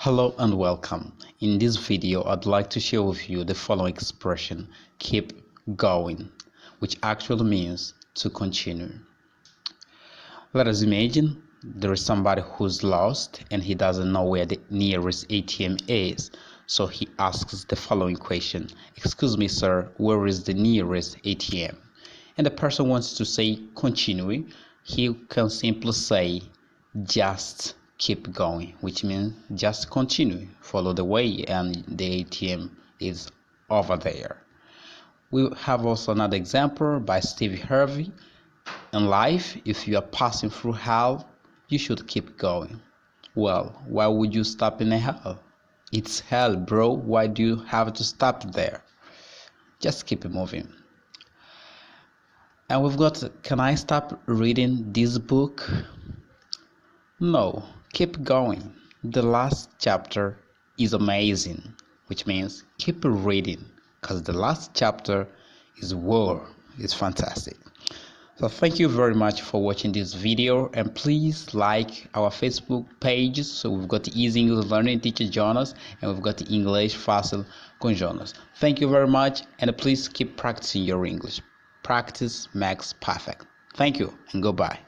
Hello and welcome. In this video, I'd like to share with you the following expression, keep going, which actually means to continue. Let us imagine there is somebody who's lost and he doesn't know where the nearest ATM is. So he asks the following question, excuse me, sir, where is the nearest ATM? And the person wants to say continue. He can simply say just keep going, which means just continue, follow the way, and the ATM is over there. We have also another example by Steve Harvey. In life, if you are passing through hell, you should keep going. Well, why would you stop in a hell? It's hell, bro. Why do you have to stop there? Just keep moving. And we've got, can I stop reading this book? No, keep going. The last chapter is amazing, which means keep reading because the last chapter is war. It's fantastic. So thank you very much for watching this video, and please like our Facebook pages. So we've got the Easy English Learning Teacher Jonas, and we've got the English Fácil com Jonas. Thank you very much, and please keep practicing your English. Practice makes perfect. Thank you and goodbye.